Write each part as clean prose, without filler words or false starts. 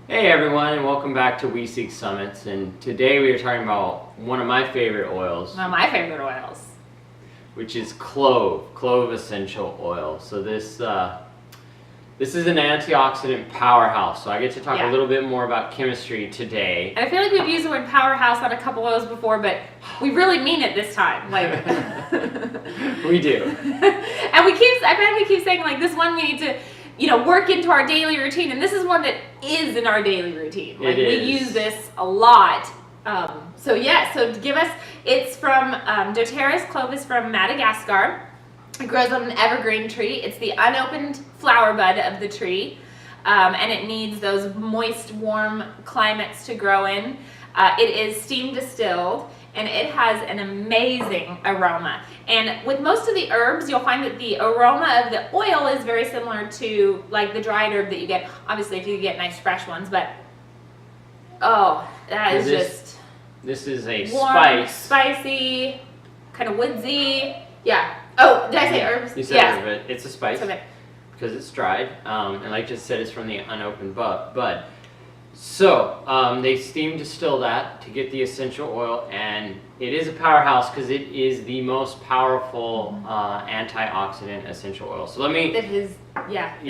Hey everyone, and welcome back to We Seek Summits. And today we are talking about one of my favorite oils. One of my favorite oils. Which is Clove essential oil. So this is an antioxidant powerhouse. So I get to talk a little bit more about chemistry today. And I feel like we've used the word powerhouse on a couple oils before, but we really mean it this time. Like we do. And I find we keep saying like this one we need to work into our daily routine, and this is one that is in our daily routine. Like we use this a lot. So give us, it's from doTERRA's Clove is from Madagascar. It grows on an evergreen tree. It's the unopened flower bud of the tree, and it needs those moist, warm climates to grow in. It is steam distilled, and it has an amazing aroma. And with most of the herbs, you'll find that the aroma of the oil is very similar to like the dried herb that you get, obviously if you get nice fresh ones, but this is a warm, spicy, kind of woodsy. Yeah. Oh, did I say herbs? You said herb, but it's a spice because it's dried. And like just said, it's from the unopened bud. So they steam distill that to get the essential oil, and it is a powerhouse because it is the most powerful antioxidant essential oil. So let me. It has yet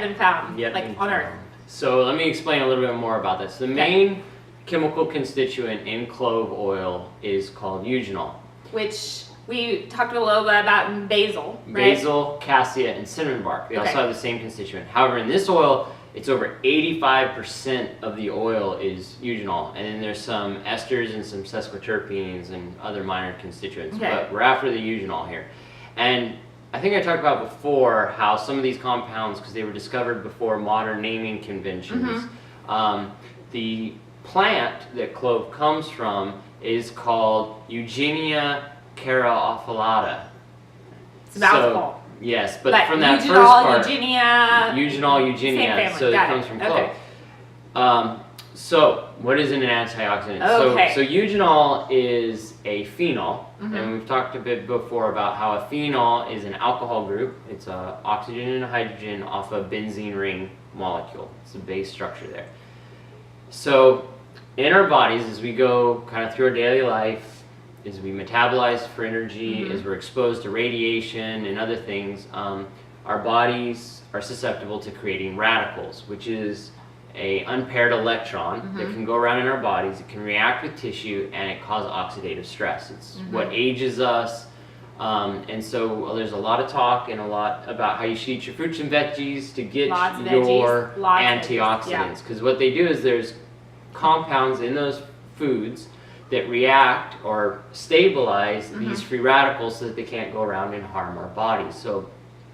been found, on Earth. So let me explain a little bit more about this. The main chemical constituent in clove oil is called eugenol, which we talked a little bit about in basil, right? Basil, cassia, and cinnamon bark. They also have the same constituent. However, in this oil, it's over 85% of the oil is eugenol, and then there's some esters and some sesquiterpenes and other minor constituents. But we're after the eugenol here. And I think I talked about before how some of these compounds, because they were discovered before modern naming conventions, the plant that clove comes from is called Eugenia caryophyllata. It's a mouthful. Yes, but from that first part, Eugenol, Eugenia, so it comes from clove. So what is an antioxidant? So eugenol is a phenol, and we've talked a bit before about how a phenol is an alcohol group. It's a oxygen and a hydrogen off a benzene ring molecule. It's the base structure there. So in our bodies, as we go kind of through our daily life, as we metabolize for energy, as we're exposed to radiation and other things, our bodies are susceptible to creating radicals, which is an unpaired electron that can go around in our bodies. It can react with tissue, and it causes oxidative stress. It's what ages us. And so there's a lot of talk and a lot about how you should eat your fruits and veggies to get your antioxidants. Because what they do is there's compounds in those foods that react or stabilize these free radicals so that they can't go around and harm our bodies. So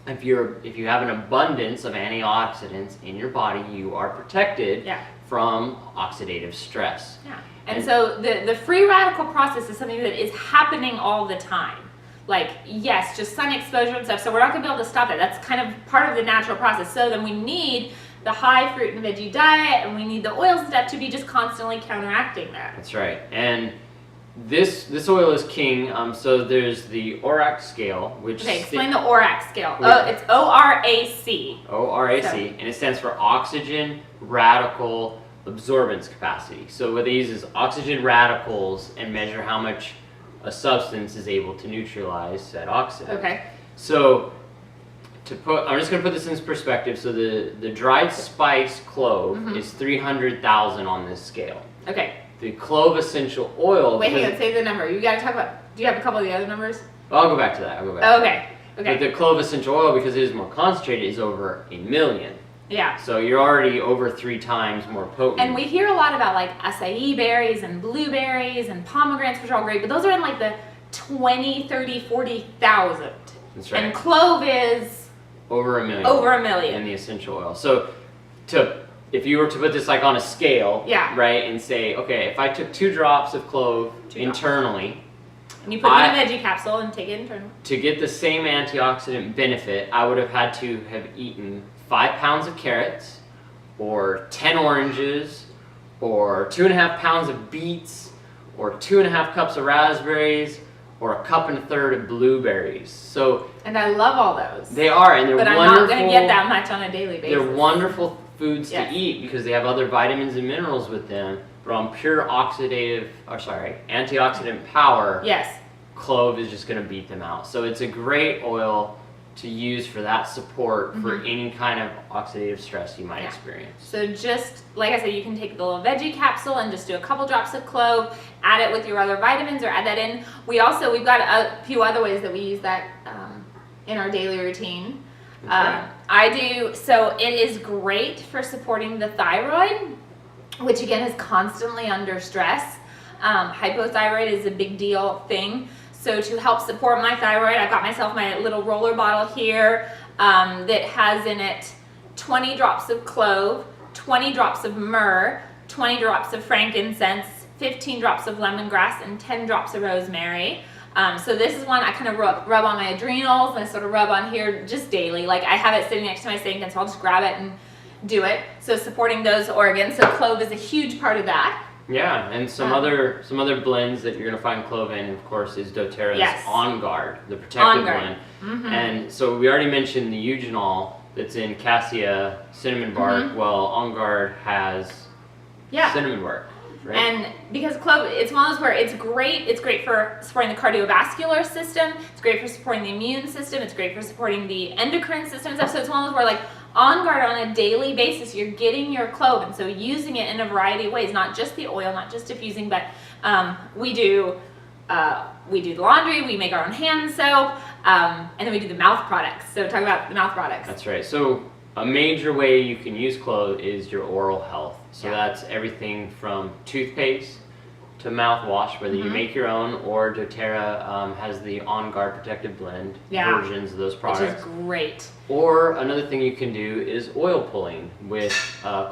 if you have an abundance of antioxidants in your body, you are protected from oxidative stress. Yeah. And so the free radical process is something that is happening all the time. Like, yes, just sun exposure and stuff. So we're not going to be able to stop it. That's kind of part of the natural process. So then we need the high fruit and veggie diet, and we need the oils and stuff to be just constantly counteracting that. That's right. And this oil is king. So there's the ORAC scale, which explain the ORAC scale. It's ORAC. ORAC, and it stands for oxygen radical absorbance capacity. So what they use is oxygen radicals and measure how much a substance is able to neutralize said oxidant. So I'm just going to put this in perspective. So the dried spice clove is 300,000 on this scale. The clove essential oil. Wait, hang on, say the number. You got to talk about. Do you have a couple of the other numbers? Well, I'll go back to that. Okay. But the clove essential oil, because it is more concentrated, is over 1 million. Yeah. So you're already over 3 times more potent. And we hear a lot about like acai berries and blueberries and pomegranates, which are all great, but those are in like the 20, 30, 40,000. That's right. And clove is over 1 million. Over 1 million. In the essential oil. So if you were to put this like on a scale, right, and say, okay, if I took 2 drops of clove internally, and you put it in a veggie capsule and take it internally, to get the same antioxidant benefit, I would have had to have eaten 5 pounds of carrots, or 10 oranges, or 2.5 pounds of beets, or 2.5 cups of raspberries, or 1.25 cups of blueberries. So, and I love all those. They are, and they're wonderful. But I'm not going to get that much on a daily basis. They're wonderful foods to eat because they have other vitamins and minerals with them, but on pure antioxidant power, clove is just going to beat them out. So it's a great oil to use for that support for any kind of oxidative stress you might experience. So just like I said, you can take the little veggie capsule and just do a couple drops of clove, add it with your other vitamins or add that in. We've got a few other ways that we use that in our daily routine. I do, so it is great for supporting the thyroid, which again is constantly under stress. Hypothyroid is a big deal thing. So to help support my thyroid, I've got myself my little roller bottle here that has in it 20 drops of clove, 20 drops of myrrh, 20 drops of frankincense, 15 drops of lemongrass, and 10 drops of rosemary. So this is one I kind of rub on my adrenals, and I sort of rub on here just daily. Like I have it sitting next to my sink, and so I'll just grab it and do it. So supporting those organs. So clove is a huge part of that. Yeah, and some other blends that you're gonna find clove in, of course, is doTERRA's On Guard, the protective blend. And so we already mentioned the eugenol that's in cassia, cinnamon bark. Well, On Guard has cinnamon bark. Right. And because clove, it's one of those where it's great for supporting the cardiovascular system, it's great for supporting the immune system, it's great for supporting the endocrine system and stuff. So it's one of those where like On Guard on a daily basis, you're getting your clove, and so using it in a variety of ways, not just the oil, not just diffusing, but we do the laundry, we make our own hand soap, and then we do the mouth products. So talk about the mouth products. That's right. So a major way you can use clove is your oral health. So that's everything from toothpaste to mouthwash, whether you make your own or doTERRA has the On Guard protective blend versions of those products. Which is great. Or another thing you can do is oil pulling with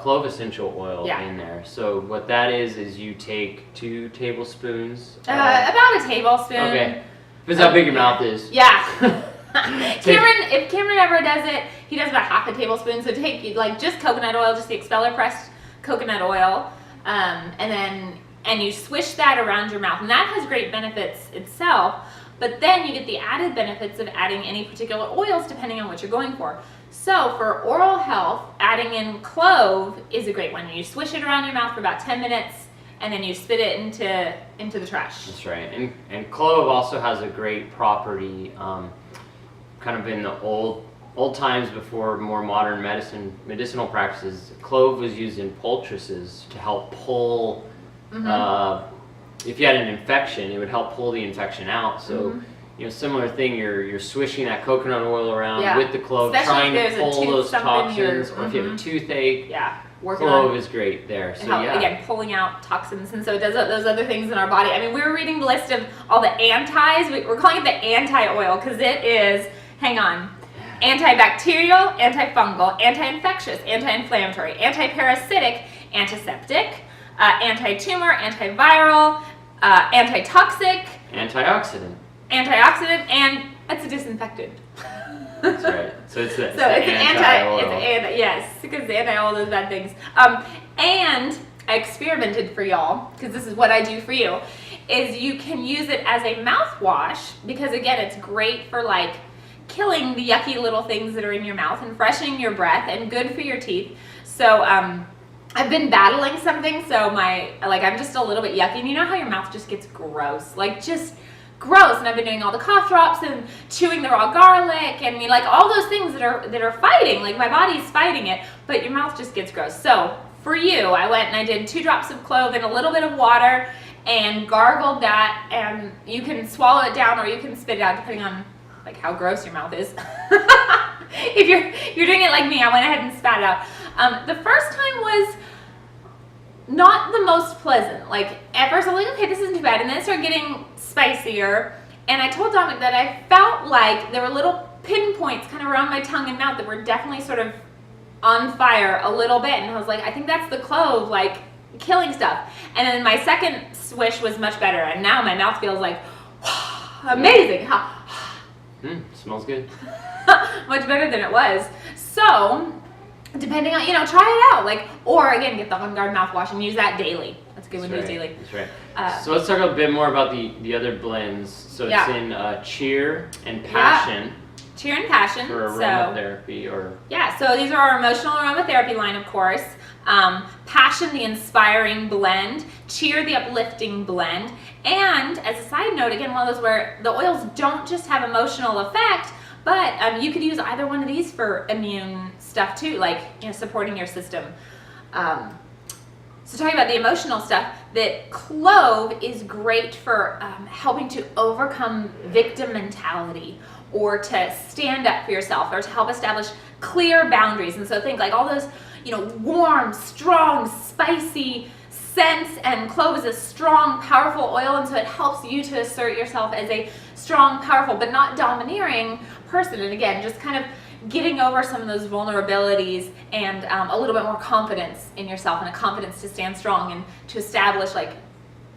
clove essential oil in there. So what that is you take 2 tablespoons. About a tablespoon. Okay. Depends how big your mouth is. Yeah. If Cameron ever does it, he does about half a tablespoon. So take like just coconut oil, just the expeller pressed coconut oil, and you swish that around your mouth, and that has great benefits itself. But then you get the added benefits of adding any particular oils depending on what you're going for. So for oral health, adding in clove is a great one. You swish it around your mouth for about 10 minutes, and then you spit it into the trash. That's right. And clove also has a great property. Kind of in the old times before more modern medicinal practices, clove was used in poultices to help pull. If you had an infection, it would help pull the infection out. So, similar thing. You're swishing that coconut oil around with the clove, especially trying to pull those toxins. Or if you have a toothache, clove is great there. So again, pulling out toxins, and so it does those other things in our body. I mean, we were reading the list of all the antis. We're calling it the anti-oil because it is. Hang on. Antibacterial, antifungal, anti-infectious, anti-inflammatory, anti-parasitic, antiseptic, anti-tumor, antiviral, antitoxic, antioxidant, and it's a disinfectant. That's right. So it's an anti-oil. Yes, because the anti-oil does bad things. And I experimented for y'all, because this is what I do for you, is you can use it as a mouthwash, because again, it's great for like killing the yucky little things that are in your mouth and freshening your breath and good for your teeth. So I've been battling something, so I'm just a little bit yucky, and you know how your mouth just gets gross, like just gross, and I've been doing all the cough drops and chewing the raw garlic and like all those things that are fighting, like my body's fighting it, but your mouth just gets gross. So for you, I went and I did 2 drops of clove in a little bit of water and gargled that, and you can swallow it down or you can spit it out depending on like how gross your mouth is. If you're doing it like me, I went ahead and spat it out. The first time was not the most pleasant. Like at first I was like, okay, this isn't too bad, and then it started getting spicier, and I told Dominic that I felt like there were little pinpoints kind of around my tongue and mouth that were definitely sort of on fire a little bit, and I was like, I think that's the clove like killing stuff. And then my second swish was much better, and now my mouth feels like amazing. Smells good. Much better than it was. So depending on, try it out, like, or again, get the On Guard mouthwash and use that daily. That's a good one to use daily. That's right. So let's talk a bit more about the other blends. So it's in cheer and passion. Cheer and passion. For aromatherapy or... Yeah, so these are our emotional aromatherapy line, of course. Passion, the inspiring blend. Cheer, the uplifting blend. And as a side note, again, one of those where the oils don't just have emotional effect, but you could use either one of these for immune stuff too, like, you know, supporting your system. So talking about the emotional stuff, that clove is great for helping to overcome victim mentality, or to stand up for yourself, or to help establish clear boundaries. And so think like all those, you know, warm, strong, spicy scents, and clove is a strong, powerful oil, and so it helps you to assert yourself as a strong, powerful, but not domineering person. And again, just kind of getting over some of those vulnerabilities, and a little bit more confidence in yourself, and a confidence to stand strong and to establish like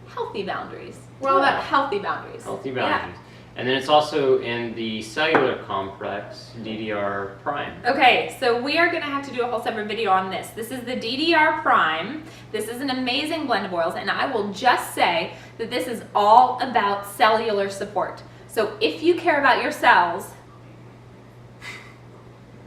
healthy boundaries. We're all about healthy boundaries. Healthy boundaries. Yeah. And then it's also in the cellular complex, DDR prime. Okay, so we are going to have to do a whole separate video on this. This is the DDR prime. This is an amazing blend of oils, and I will just say that this is all about cellular support. So if you care about your cells,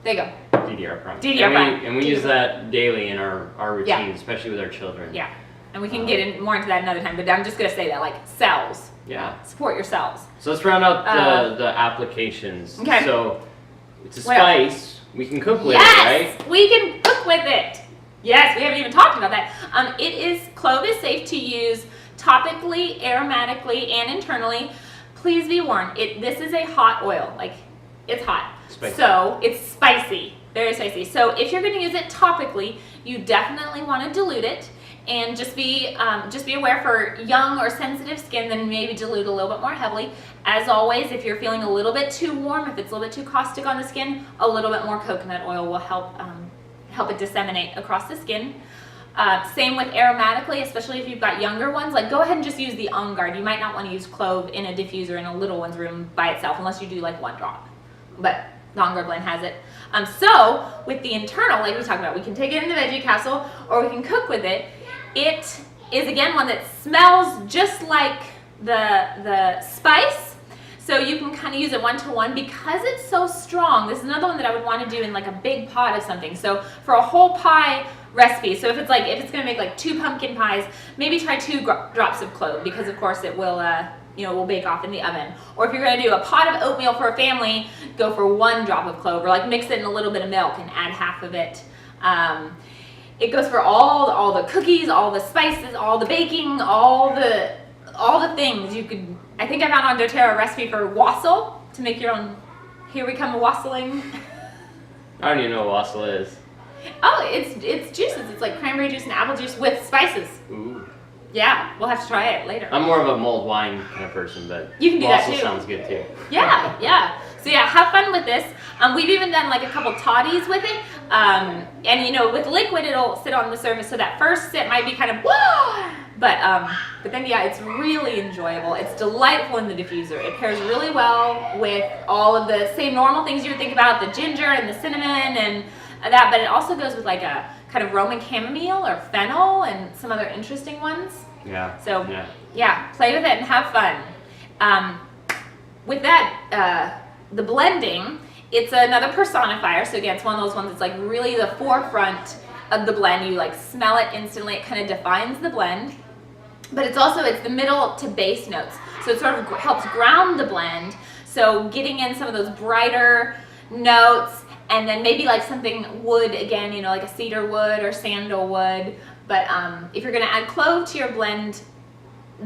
there you go. DDR prime. DDR prime. And we use that daily in our routine, especially with our children. Yeah, and we can get more into that another time, but I'm just going to say that, like, cells. Yeah. Support your cells. So let's round out the applications. Okay. So it's a spice. We can cook with it, right? Yes, we can cook with it. Yes, we haven't even talked about that. Clove is safe to use topically, aromatically, and internally. Please be warned, this is a hot oil. Like, it's hot. Spicy. So it's spicy, very spicy. So if you're going to use it topically, you definitely want to dilute it, and just be aware for young or sensitive skin, then maybe dilute a little bit more heavily. As always, if you're feeling a little bit too warm, if it's a little bit too caustic on the skin, a little bit more coconut oil will help it disseminate across the skin. Same with aromatically, especially if you've got younger ones. Like, go ahead and just use the On Guard. You might not want to use clove in a diffuser in a little one's room by itself, unless you do like 1 drop. But the On Guard blend has it. So with the internal, like we talked about, we can take it in the veggie capsule, or we can cook with it. It is, again, one that smells just like the spice. So you can kind of use it 1-to-1 because it's so strong. This is another one that I would want to do in like a big pot of something. So for a whole pie recipe, so if it's going to make like 2 pumpkin pies, maybe try 2 drops of clove, because of course it will will bake off in the oven. Or if you're going to do a pot of oatmeal for a family, go for 1 drop of clove, or like mix it in a little bit of milk and add half of it. It goes for all the cookies, all the spices, all the baking, all the things you could. I think I found on doTERRA a recipe for wassail, to make your own. Here we come wassailing. I don't even know what wassail is. Oh, it's juices. It's like cranberry juice and apple juice with spices. Ooh. Yeah, we'll have to try it later. I'm more of a mulled wine kind of person, but you can do that too. Wassail sounds good too. Yeah, yeah. So yeah, have fun with this. We've even done like a couple toddies with it. And with liquid, it'll sit on the surface, so that first sip might be kind of whoa. But then yeah, it's really enjoyable. It's delightful in the diffuser. It pairs really well with all of the same normal things you would think about, the ginger and the cinnamon and that, but it also goes with like a kind of Roman chamomile or fennel and some other interesting ones. Yeah. So yeah, play with it and have fun. With that, the blending, it's another personifier. So again, it's one of those ones that's like really the forefront of the blend. You like smell it instantly. It kind of defines the blend. But it's the middle to base notes. So it sort of helps ground the blend. So getting in some of those brighter notes, and then maybe like something wood again, like a cedar wood or sandalwood. But if you're gonna add clove to your blend,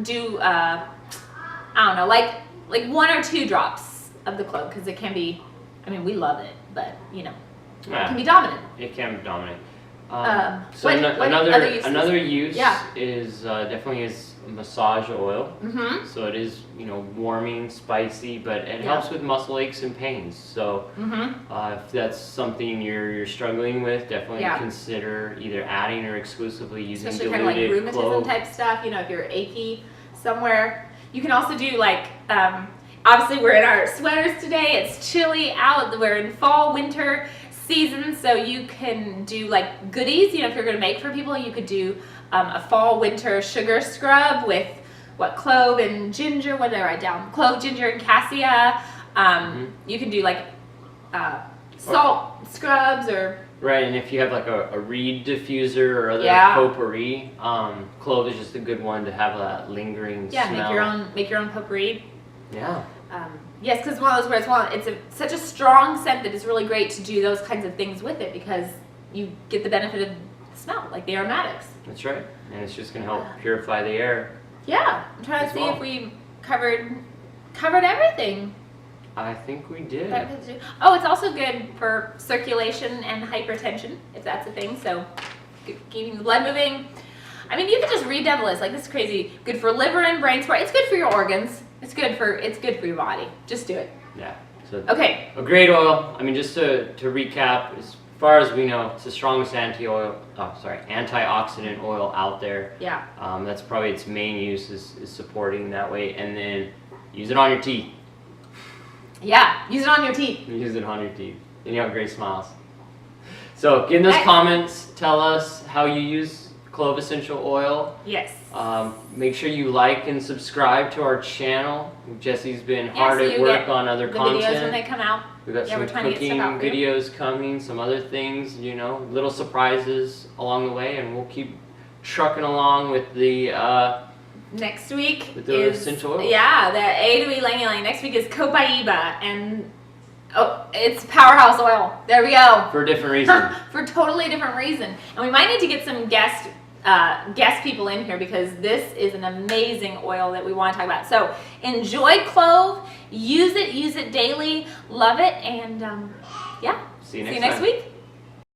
do I don't know, like 1 or 2 drops of the clove, because it can be. I mean, we love it, but it can be dominant. It can be dominant. Another use is definitely is massage oil. Mm-hmm. So it is warming, spicy, but it helps with muscle aches and pains. So if that's something you're struggling with, definitely consider either adding or exclusively using especially diluted kind of like rheumatism clove type stuff. If you're achy somewhere, you can also do like. Obviously, we're in our sweaters today. It's chilly out. We're in fall, winter season, so you can do like goodies. If you're going to make for people, you could do a fall, winter sugar scrub with clove and ginger. What did I write down? Clove, ginger, and cassia. You can do like salt scrubs or. Right, and if you have like a reed diffuser or other potpourri, clove is just a good one to have that lingering smell. Yeah, make your own potpourri. Yeah. Yes, because one of those where it's such a strong scent that it's really great to do those kinds of things with it because you get the benefit of the smell, like the aromatics. That's right, and it's just going to help purify the air. Yeah, I'm trying to see if we covered everything. I think we did. Oh, it's also good for circulation and hypertension, if that's a thing. So, keeping the blood moving. I mean, you can just read down the list. Like, this is crazy. Good for liver and brain support. It's good for your organs. It's good for your body. Just do it. Yeah. So okay. A great oil. I mean, just to recap, as far as we know, it's the strongest antioxidant oil out there. Yeah. That's probably its main use is supporting that way, and then use it on your teeth. Yeah, use it on your teeth. Use it on your teeth, and you have great smiles. So get in those comments. Tell us how you use clove essential oil. Yes. Make sure you like and subscribe to our channel. Jesse's been hard at work on other content. Videos when they come out. We've got some cooking videos coming, some other things, little surprises along the way, and we'll keep trucking along with the next week with the essential oils. Yeah, the A to Ylang Ylang. Next week is Copaiba, and it's powerhouse oil. There we go. For a different reason. For a totally different reason. And we might need to get some guest people in here because this is an amazing oil that we want to talk about. So enjoy clove, use it daily, love it, and yeah. See you next week.